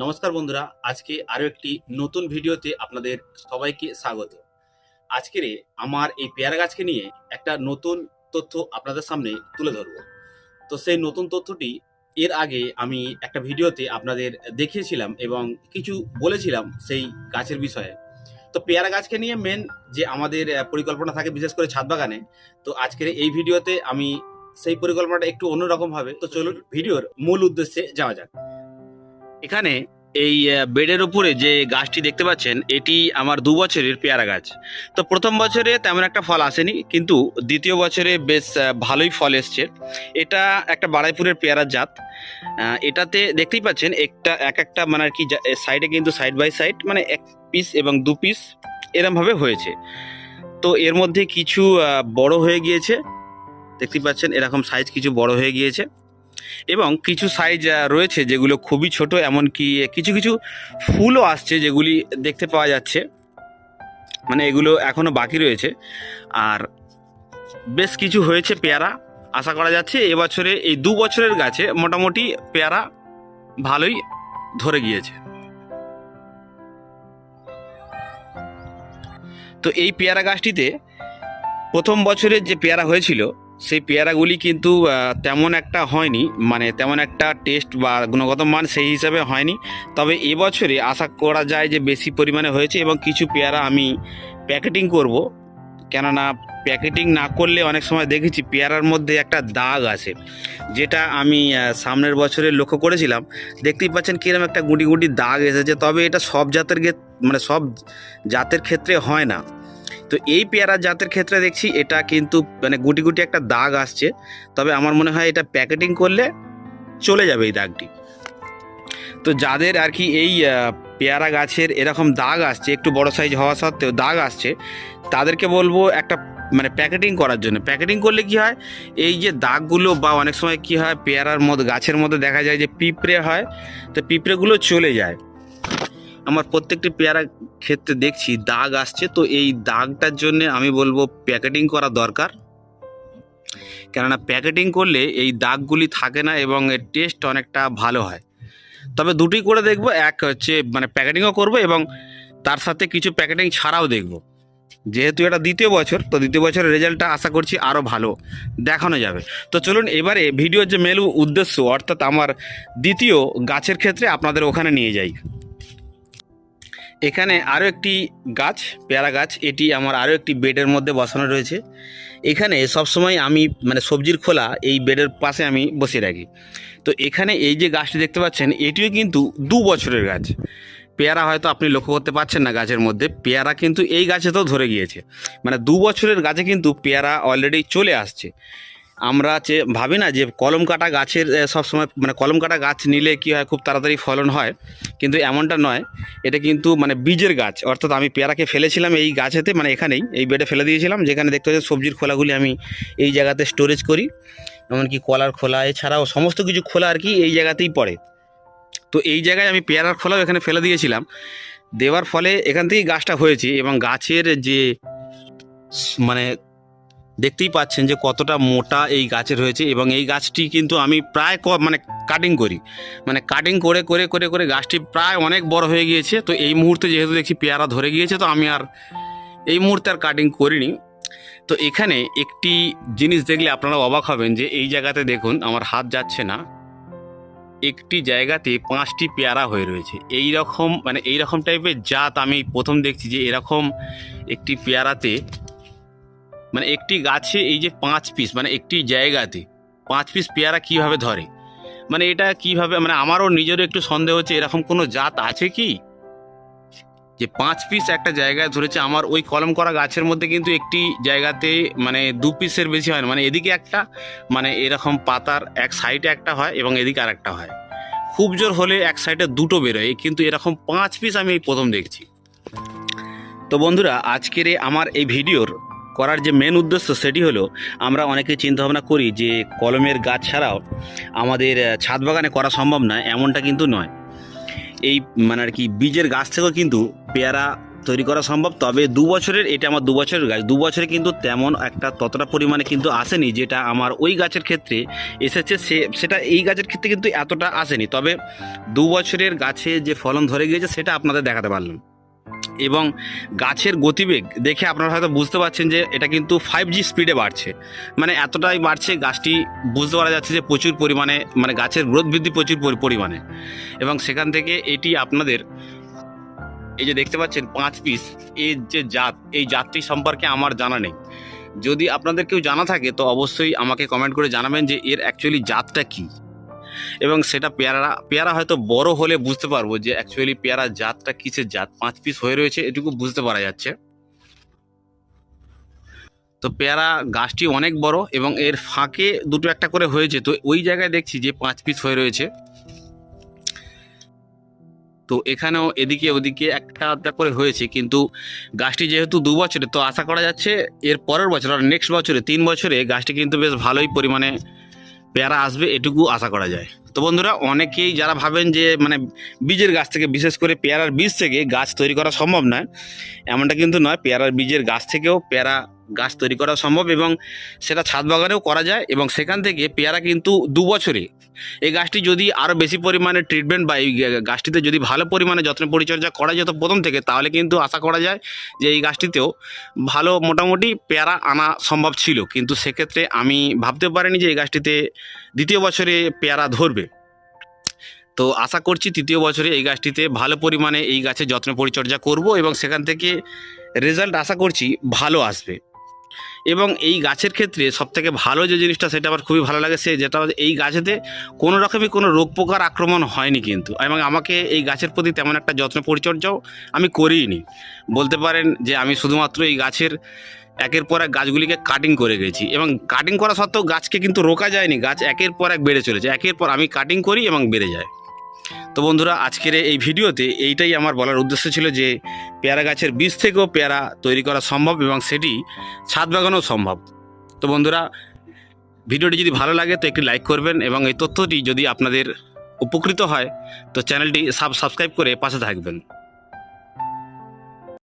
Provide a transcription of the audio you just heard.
নমস্কার বন্ধুরা, আজকে আরো একটি নতুন ভিডিওতে আপনাদের সবাইকে স্বাগত। আজকের আমার এই পেয়ারা গাছকে নিয়ে একটা নতুন তথ্য আপনাদের সামনে তুলে ধরব। তো সেই নতুন তথ্যটি এর আগে আমি একটা ভিডিওতে আপনাদের দেখিয়েছিলাম এবং কিছু বলেছিলাম সেই গাছের বিষয়ে। তো পেয়ারা গাছকে নিয়ে মেন যে আমাদের পরিকল্পনা থাকে বিশেষ করে ছাদ বাগানে, তো আজকের এই ভিডিওতে আমি সেই পরিকল্পনাটা একটু অন্যরকম হবে। তো চলুন ভিডিওর মূল উদ্দেশ্যে যাওয়া যাক। এখানে এই বেডের উপরে যে গাছটি দেখতে পাচ্ছেন, এটি আমার 2 বছরের পেয়ারা গাছ। তো প্রথম বছরে তেমন একটা ফল আসেনি, কিন্তু দ্বিতীয় বছরে বেশ ভালোই ফল এসছে। এটা একটা বারাইপুরের পেয়ারার জাত। এটাতে দেখতেই পাচ্ছেন এক একটা মানে আর কি সাইডে কিন্তু সাইড বাই সাইড মানে 1 পিস এবং 2 পিস এরমভাবে হয়েছে। তো এর মধ্যে কিছু বড় হয়ে গিয়েছে, দেখতেই পাচ্ছেন এরকম সাইজ কিছু বড় হয়ে গিয়েছে এবং কিছু সাইজ রয়েছে যেগুলো খুবই ছোট, এমনকি কিছু কিছু ফুলও আসছে যেগুলি দেখতে পাওয়া যাচ্ছে, মানে এগুলো এখনো বাকি রয়েছে। আর বেশ কিছু হয়েছে পেয়ারা, আশা করা যাচ্ছে এবছরে এই 2 বছরের গাছে মোটামুটি পেয়ারা ভালোই ধরে গিয়েছে। তো এই পেয়ারা গাছটিতে প্রথম বছরের যে পেয়ারা হয়েছিল সেই পেয়ারাগুলি কিন্তু তেমন একটা হয়নি, মানে তেমন একটা টেস্ট বা গুণগত মান সেই হিসাবে হয়নি। তবে এবছরে আশা করা যায় যে বেশি পরিমাণে হয়েছে এবং কিছু পেয়ারা আমি প্যাকেটিং করব, কেননা প্যাকেটিং না করলে অনেক সময় দেখেছি পেয়ারার মধ্যে একটা দাগ আছে, যেটা আমি সামনের বছরে লক্ষ্য করেছিলাম। দেখতেই পাচ্ছেন কিরকম একটা গুটি গুটি দাগ এসেছে। তবে এটা সব জাতের মানে সব জাতের ক্ষেত্রে হয় না। তো এই পেয়ারা জাতের ক্ষেত্রে দেখছি এটা কিন্তু মানে গুটি গুটি একটা দাগ আসছে। তবে আমার মনে হয় এটা প্যাকেটিং করলে চলে যাবে এই দাগটি। তো যাদের আর কি এই পেয়ারা গাছের এরকম দাগ আসছে, একটু বড় সাইজ হওয়া সত্ত্বেও দাগ আসছে, তাদেরকে বলবো একটা মানে প্যাকেটিং করার জন্য। প্যাকেটিং করলে কি হয়, এই যে দাগগুলো বা অনেক সময় কি হয় পেয়ারার মধ্যে গাছের মধ্যে দেখা যায় যে পিঁপড়ে হয়, তো পিঁপড়েগুলো চলে যায়। আমার প্রত্যেকটি পেয়ারা ক্ষেত্রে দেখছি দাগ আসছে, তো এই দাগটার জন্য আমি বলবো প্যাকেটিং করা দরকার, কেননা প্যাকেটিং করলে এই দাগগুলি থাকে না এবং এর টেস্ট অনেকটা ভালো হয়। তবে দুটোই করে দেখব, এক হচ্ছে মানে প্যাকেটিংও করব এবং তার সাথে কিছু প্যাকেটিং ছাড়াও দেখব। যেহেতু এটা দ্বিতীয় বছর, তো দ্বিতীয় বছরের রেজাল্টটা আশা করছি আরও ভালো দেখানো যাবে। তো চলুন এবারে ভিডিওর যে মেন উদ্দেশ্য, অর্থাৎ আমার দ্বিতীয় গাছের ক্ষেত্রে আপনাদের ওখানে নিয়ে যাই। এখানে আরও একটি গাছ, পেয়ারা গাছ, এটি আমার আরও একটি বেডের মধ্যে বসানো রয়েছে। এখানে সবসময় আমি মানে সবজির খোলা এই বেডের পাশে আমি বসিয়ে রাখি। তো এখানে এই যে গাছটি দেখতে পাচ্ছেন, এটিও কিন্তু 2 বছরের গাছ। পেয়ারা হয়তো আপনি লক্ষ্য করতে পারছেন না গাছের মধ্যে, পেয়ারা কিন্তু এই গাছেতেও ধরে গিয়েছে। মানে 2 বছরের গাছে কিন্তু পেয়ারা অলরেডি চলে আসছে। আমরা ভাবি না যে কলম কাটা গাছের সবসময় মানে কলম কাটা গাছ নিলে কি হয় খুব তাড়াতাড়ি ফলন হয়, কিন্তু এমনটা নয়। এটা কিন্তু মানে বীজের গাছ, অর্থাৎ আমি পেয়ারাকে ফেলেছিলাম এই গাছেতে, মানে এখানেই এই বেডে ফেলে দিয়েছিলাম, যেখানে দেখতে হচ্ছে সবজির খোলাগুলি আমি এই জায়গাতে স্টোরেজ করি, এমনকি কলার খোলা এছাড়াও সমস্ত কিছু খোলা আর কি এই জায়গাতেই পড়ে। তো এই জায়গায় আমি পেয়ারার খোলাও এখানে ফেলে দিয়েছিলাম, দেওয়ার ফলে এখান থেকেই গাছটা হয়েছে। এবং গাছের যে মানে দেখতেই পাচ্ছেন যে কতটা মোটা এই গাছের হয়েছে, এবং এই গাছটি কিন্তু আমি প্রায় মানে কাটিং করি, মানে কাটিং করে করে করে করে গাছটি প্রায় অনেক বড় হয়ে গিয়েছে। তো এই মুহূর্তে যেহেতু দেখছি পেয়ারা ধরে গিয়েছে, তো আমি আর এই মুহূর্তে আর কাটিং করিনি। তো এখানে একটি জিনিস দেখলে আপনারা অবাক হবেন যে এই জায়গাতে দেখুন, আমার হাত যাচ্ছে না, একটি জায়গাতে 5টি পেয়ারা হয়ে রয়েছে। এই রকম মানে এই রকম টাইপের জাত আমি প্রথম দেখছি, যে এরকম একটি পেয়ারাতে মানে একটি গাছে এই যে 5 পিস, মানে একটি জায়গাতে 5 পিস পেয়ারা কিভাবে ধরে, মানে এটা কিভাবে, মানে আমারও নিজেরও একটু সন্দেহ হচ্ছে এরকম কোনো জাত আছে কি যে 5 পিস একটা জায়গায় ধরেছে। আমার ওই কলম করা গাছের মধ্যে কিন্তু একটি জায়গাতে মানে 2 পিসের বেশি হয় না, মানে এদিকে একটা মানে এরকম পাতার এক সাইডে একটা হয় এবং এদিকে আর একটা হয়, খুব জোর হলে এক সাইডে দুটো বেরোয়, কিন্তু এরকম 5 পিস আমি এই প্রথম দেখছি। তো বন্ধুরা, আজকের আমার এই ভিডিওর করার যে মেন উদ্দেশ্য সেটি হলো, আমরা অনেকে চিন্তাভাবনা করি যে কলমের গাছ ছাড়াও আমাদের ছাদ বাগানে করা সম্ভব নয়, এমনটা কিন্তু নয়। এই মানে আর কি বীজের গাছ থেকেও কিন্তু পেয়ারা তৈরি করা সম্ভব। তবে 2 বছরের, এটা আমার 2 বছরের গাছ, 2 বছরে কিন্তু তেমন একটা ততটা পরিমাণে কিন্তু আসেনি যেটা আমার ওই গাছের ক্ষেত্রে এসেছে, সেটা এই গাছের ক্ষেত্রে কিন্তু এতটা আসেনি। তবে 2 বছরের গাছে যে ফলন ধরে গিয়েছে সেটা আপনাদের দেখাতে পারলাম। এবং গাছের গতিবেগ দেখে আপনারা হয়তো বুঝতে পারছেন যে এটা কিন্তু 5G স্পিডে বাড়ছে, মানে এতটাই বাড়ছে গাছটি, বুঝতে পারা যাচ্ছে যে প্রচুর পরিমাণে মানে গাছের গ্রোথ বৃদ্ধি প্রচুর পরিমাণে। এবং সেখান থেকে এটি আপনাদের এই যে দেখতে পাচ্ছেন 5 পিস, এর যে জাত, এই জাতটি সম্পর্কে আমার জানা নেই। যদি আপনাদের কেউ জানা থাকে তো অবশ্যই আমাকে কমেন্ট করে জানাবেন যে এর অ্যাকচুয়ালি জাতটা কী। এবং সেটা পেয়ারা হয়তো বড় হলে বুঝতে পারবো যে অ্যাকচুয়ালি পেয়ারা জাতটা কিসের জাত। 5 পিস হয়ে রয়েছে এটুকু বুঝতে পারা যাচ্ছে। তো পেয়ারা গাছটি অনেক বড় এবং এর ফাঁকে দুটো একটা করে হয়েছে, তো ওই জায়গায় দেখছি যে 5 পিস হয়ে রয়েছে। তো এখানেও এদিকে ওদিকে একটা আধটা করে হয়েছে, কিন্তু গাছটি যেহেতু 2 বছরে, তো আশা করা যাচ্ছে এর পরের বছর আর নেক্সট বছরে 3 বছরে গাছটি কিন্তু বেশ ভালোই পরিমাণে পেয়ারা আসবে, এটুকু আশা করা যায়। তো বন্ধুরা, অনেকেই যারা ভাবেন যে মানে বীজের গাছ থেকে, বিশেষ করে পেয়ারার বীজ থেকে গাছ তৈরি করা সম্ভব নয়, এমনটা কিন্তু নয়। পেয়ারার বীজের গাছ থেকেও পেয়ারা গাছ তৈরি করা সম্ভব এবং সেটা ছাদ বাগানেও করা যায়। এবং সেখান থেকে পেয়ারা কিন্তু 2 বছরে, এই গাছটি যদি আরও বেশি পরিমাণে ট্রিটমেন্ট বা এই গাছটিতে যদি ভালো পরিমাণে যত্ন পরিচর্যা করা যেত প্রথম থেকে, তাহলে কিন্তু আশা করা যায় যে এই গাছটিতেও ভালো মোটামুটি পেয়ারা আনা সম্ভব ছিল। কিন্তু সেক্ষেত্রে আমি ভাবতে পারিনি যে এই গাছটিতে 2য় বছরে পেয়ারা ধরবে। তো আশা করছি 3য় বছরে এই গাছটিতে ভালো পরিমাণে এই গাছের যত্ন পরিচর্যা করব এবং সেখান থেকে রেজাল্ট আশা করছি ভালো আসবে। এবং এই গাছের ক্ষেত্রে সবথেকে ভালো যে জিনিসটা, সেটা আমার খুবই ভালো লাগে, যেটা এই গাছেতে কোনো রকমই কোনো রোগ পোকার আক্রমণ হয়নি কিন্তু, এবং আমাকে এই গাছের প্রতি তেমন একটা যত্ন পরিচর্যাও আমি করিনি। বলতে পারেন যে আমি শুধুমাত্র এই গাছের একের পর এক গাছগুলিকে কাটিং করে গেছি, এবং কাটিং করা সত্ত্বেও গাছকে কিন্তু রোকা যায়নি, গাছ একের পর এক বেড়ে চলেছে, একের পর আমি কাটিং করি এবং বেড়ে যায়। তো বন্ধুরা, আজকের এই ভিডিওতে এইটাই আমার বলার উদ্দেশ্য ছিল যে পেয়ারা গাছের বীজ থেকেও পেয়ারা তৈরি করা সম্ভব এবং সেটি ছাদ বাগানেও সম্ভব। তো বন্ধুরা, ভিডিওটি যদি ভালো লাগে তো একটি লাইক করবেন এবং এই তথ্যটি যদি আপনাদের উপকৃত হয় তো চ্যানেলটি সাবস্ক্রাইব করে পাশে থাকবেন।